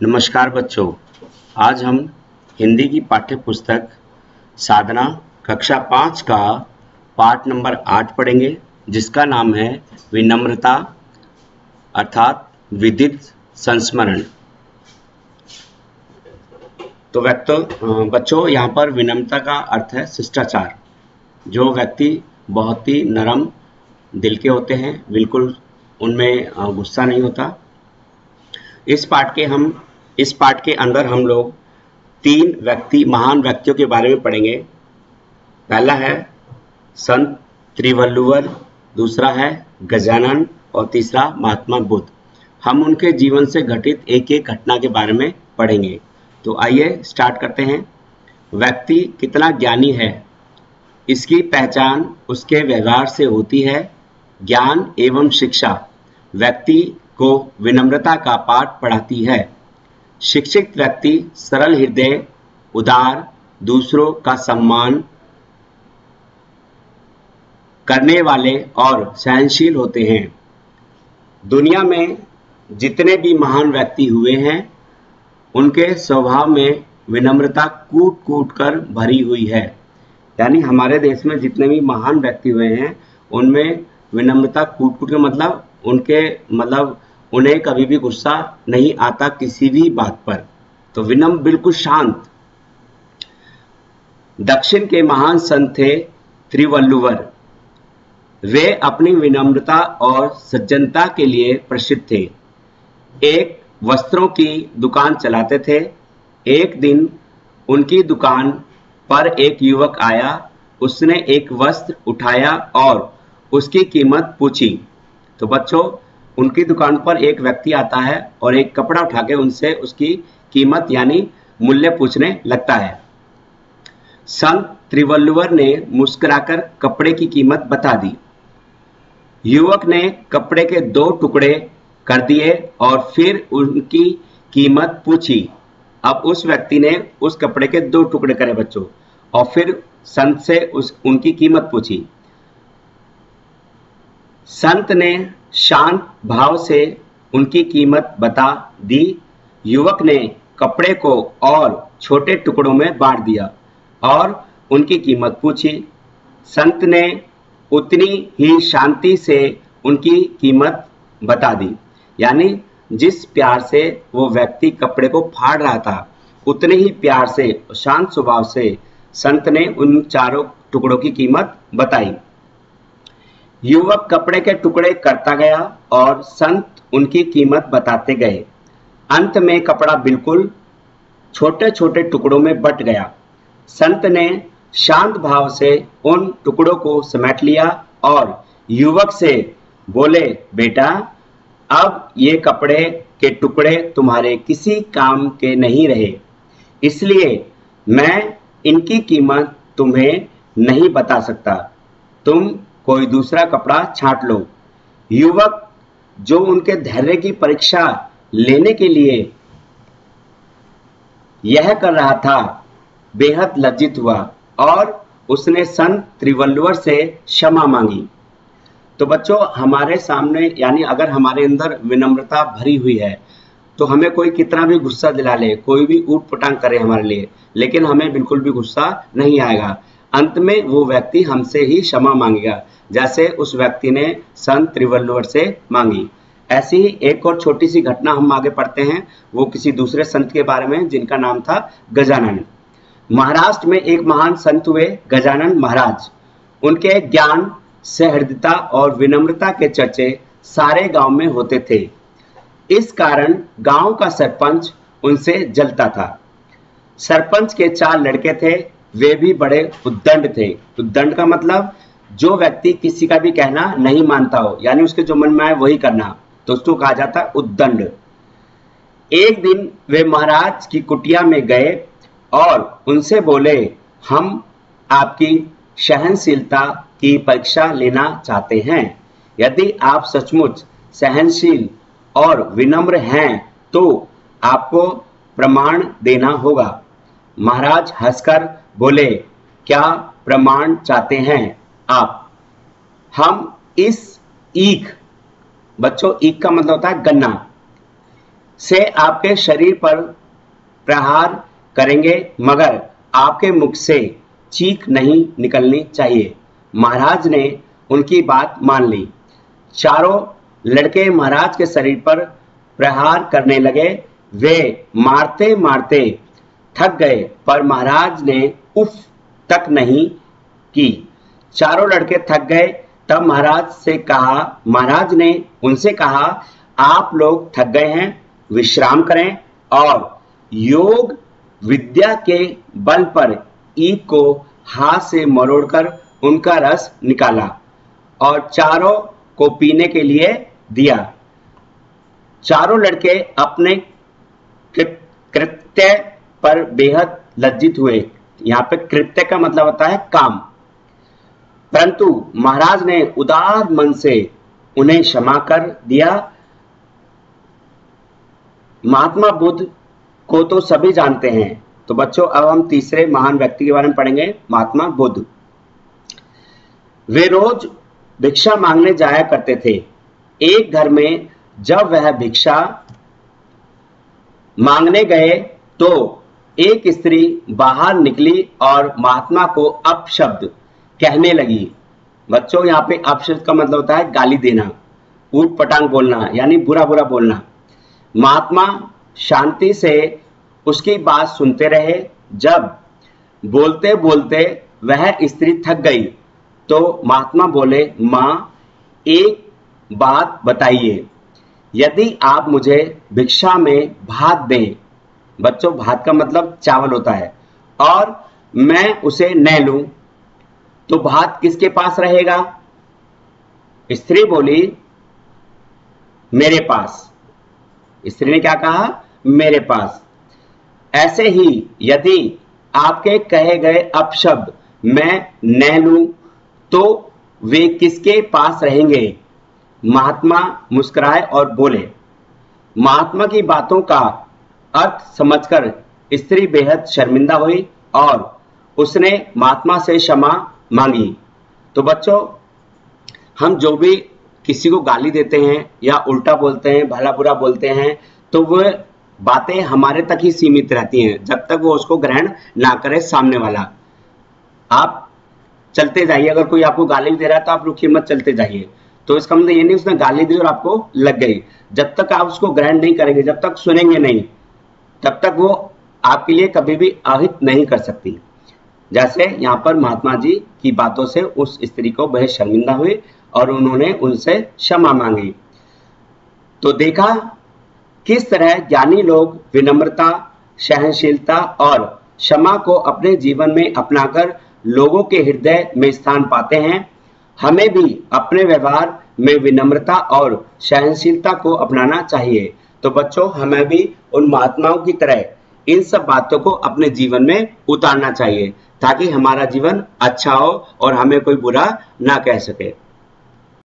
नमस्कार बच्चों। आज हम हिंदी की पाठ्य पुस्तक साधना कक्षा 5 का पाठ नंबर 8 पढ़ेंगे, जिसका नाम है विनम्रता अर्थात विदित संस्मरण। तो बच्चों यहाँ पर विनम्रता का अर्थ है शिष्टाचार। जो व्यक्ति बहुत ही नरम दिल के होते हैं, बिल्कुल उनमें गुस्सा नहीं होता। इस पाठ के अंदर हम लोग 3 महान व्यक्तियों के बारे में पढ़ेंगे। पहला है संत त्रिवल्लुवर, दूसरा है गजानन और तीसरा महात्मा बुद्ध। हम उनके जीवन से घटित एक एक घटना के बारे में पढ़ेंगे। तो आइए स्टार्ट करते हैं। व्यक्ति कितना ज्ञानी है, इसकी पहचान उसके व्यवहार से होती है। ज्ञान एवं शिक्षा व्यक्ति को विनम्रता का पाठ पढ़ाती है। शिक्षित व्यक्ति सरल हृदय, उदार, दूसरों का सम्मान करने वाले और सहनशील होते हैं। दुनिया में जितने भी महान व्यक्ति हुए हैं, उनके स्वभाव में विनम्रता कूट कूट कर भरी हुई है। यानी हमारे देश में जितने भी महान व्यक्ति हुए हैं, उनमें विनम्रता कूट कूट के उन्हें कभी भी गुस्सा नहीं आता किसी भी बात पर। तो विनम्र, बिल्कुल शांत। दक्षिण के महान संत थे त्रिवल्लुवर। वे अपनी विनम्रता और सज्जनता के लिए प्रसिद्ध थे। एक वस्त्रों की दुकान चलाते थे। एक दिन उनकी दुकान पर एक युवक आया। उसने एक वस्त्र उठाया और उसकी कीमत पूछी। तो बच्चों, उनकी दुकान पर एक व्यक्ति आता है और एक कपड़ा उठा के उनसे उसकी कीमत यानी मूल्य पूछने लगता है। संत त्रिवल्लुवर ने मुस्कुराकर कपड़े की कीमत बता दी। युवक ने कपड़े के 2 टुकड़े कर दिए और फिर उनकी कीमत पूछी। अब उस व्यक्ति ने उस कपड़े के 2 टुकड़े करे बच्चों, और फिर संत से उनकी कीमत पूछी। संत ने शांत भाव से उनकी कीमत बता दी। युवक ने कपड़े को और छोटे टुकड़ों में बांट दिया और उनकी कीमत पूछी। संत ने उतनी ही शांति से उनकी कीमत बता दी। यानी जिस प्यार से वो व्यक्ति कपड़े को फाड़ रहा था, उतने ही प्यार से, शांत स्वभाव से संत ने उन चारों टुकड़ों की कीमत बताई। युवक कपड़े के टुकड़े करता गया और संत उनकी कीमत बताते गए। अंत में कपड़ा बिल्कुल छोटे छोटे टुकड़ों में बट गया। संत ने शांत भाव से उन टुकड़ों को समेट लिया और युवक से बोले, बेटा, अब ये कपड़े के टुकड़े तुम्हारे किसी काम के नहीं रहे, इसलिए मैं इनकी कीमत तुम्हें नहीं बता सकता। तुम कोई दूसरा कपड़ा छांट लो। युवक, जो उनके धैर्य की परीक्षा लेने के लिए यह कर रहा था, बेहद लज्जित हुआ और उसने संत त्रिवल्लुवर से क्षमा मांगी। तो बच्चों, हमारे सामने यानी अगर हमारे अंदर विनम्रता भरी हुई है, तो हमें कोई कितना भी गुस्सा दिला ले, कोई भी ऊट पटांग करे हमारे लिए, लेकिन हमें बिल्कुल भी गुस्सा नहीं आएगा। अंत में वो व्यक्ति हमसे ही क्षमा मांगेगा, जैसे उस व्यक्ति ने संत त्रिवल्लुवर से मांगी। ऐसी ही एक और छोटी सी घटना हम आगे पढ़ते हैं, वो किसी दूसरे संत के बारे में, जिनका नाम था गजानन। महाराष्ट्र में एक महान संत हुए गजानन महाराज। उनके ज्ञान, सहृदयता और विनम्रता के चर्चे सारे गांव में होते थे। इस कारण गांव का सरपंच उनसे जलता था। सरपंच के 4 लड़के थे। वे भी बड़े उद्दंड थे। उद्दंड का मतलब जो व्यक्ति किसी का भी कहना नहीं मानता हो, यानी उसके जो मन में आए वही करना, तो उसको कहा जाता है उद्दंड। एक दिन वे महाराज की कुटिया में गए और उनसे बोले, हम आपकी सहनशीलता की परीक्षा लेना चाहते हैं। यदि आप सचमुच सहनशील और विनम्र हैं तो आपको प्रमाण देना होगा। महाराज हंसकर बोले, क्या प्रमाण चाहते हैं आप? हम इस ईख, बच्चों ईख का मतलब होता है गन्ना, से आपके शरीर पर प्रहार करेंगे, मगर आपके मुख से चीख नहीं निकलनी चाहिए। महाराज ने उनकी बात मान ली। चारों लड़के महाराज के शरीर पर प्रहार करने लगे। वे मारते मारते थक गए, पर महाराज ने उफ तक नहीं की। चारों लड़के थक गए। तब महाराज ने उनसे कहा, आप लोग थक गए हैं, विश्राम करें। और योग विद्या के बल पर ईख को हाथ से मरोड़कर उनका रस निकाला और चारों को पीने के लिए दिया। चारों लड़के अपने कृत्य पर बेहद लज्जित हुए। यहाँ पे कृत्य का मतलब होता है काम। परंतु महाराज ने उदार मन से उन्हें क्षमा कर दिया। महात्मा बुद्ध को तो सभी जानते हैं। तो बच्चों, अब हम तीसरे महान व्यक्ति के बारे में पढ़ेंगे, महात्मा बुद्ध। वे रोज भिक्षा मांगने जाया करते थे। एक घर में जब वह भिक्षा मांगने गए तो एक स्त्री बाहर निकली और महात्मा को अपशब्द कहने लगी। बच्चों, यहाँ पे अपशब्द का मतलब होता है गाली देना, ऊट पटांग बोलना, यानी बुरा बुरा बोलना। महात्मा शांति से उसकी बात सुनते रहे। जब बोलते बोलते वह स्त्री थक गई तो महात्मा बोले, माँ, एक बात बताइए, यदि आप मुझे भिक्षा में भात दें, बच्चों भात का मतलब चावल होता है, और मैं उसे न लूं तो भात किसके पास रहेगा? स्त्री बोली, मेरे पास। स्त्री ने क्या कहा? मेरे पास। ऐसे ही यदि आपके कहे गए अपशब्द मैं न लूं तो वे किसके पास रहेंगे? महात्मा मुस्कुराए और बोले। महात्मा की बातों का अर्थ समझकर स्त्री बेहद शर्मिंदा हुई और उसने महात्मा से क्षमा मांगी। तो बच्चों, हम जो भी किसी को गाली देते हैं या उल्टा बोलते हैं, भला बुरा बोलते हैं, तो वह बातें हमारे तक ही सीमित रहती हैं जब तक वो उसको ग्रहण ना करे सामने वाला। आप चलते जाइए, अगर कोई आपको गाली दे रहा है तो आप रुकिए मत, चलते जाइए। तो इसका मतलब ये नहीं उसने गाली दी और आपको लग गई। जब तक आप उसको ग्रहण नहीं करेंगे, जब तक सुनेंगे नहीं, तब तक वो आपके लिए कभी भी अहित नहीं कर सकती। जैसे यहाँ पर महात्मा जी की बातों से उस स्त्री को बेहद शर्मिंदा हुई और उन्होंने उनसे क्षमा मांगी। तो देखा किस तरह ज्ञानी लोग विनम्रता, सहनशीलता और क्षमा को अपने जीवन में अपनाकर लोगों के हृदय में स्थान पाते हैं। हमें भी अपने व्यवहार में विनम्रता और सहनशीलता को अपनाना चाहिए। तो बच्चों, हमें भी उन महात्माओं की तरह इन सब बातों को अपने जीवन में उतारना चाहिए ताकि हमारा जीवन अच्छा हो और हमें कोई बुरा ना कह सके।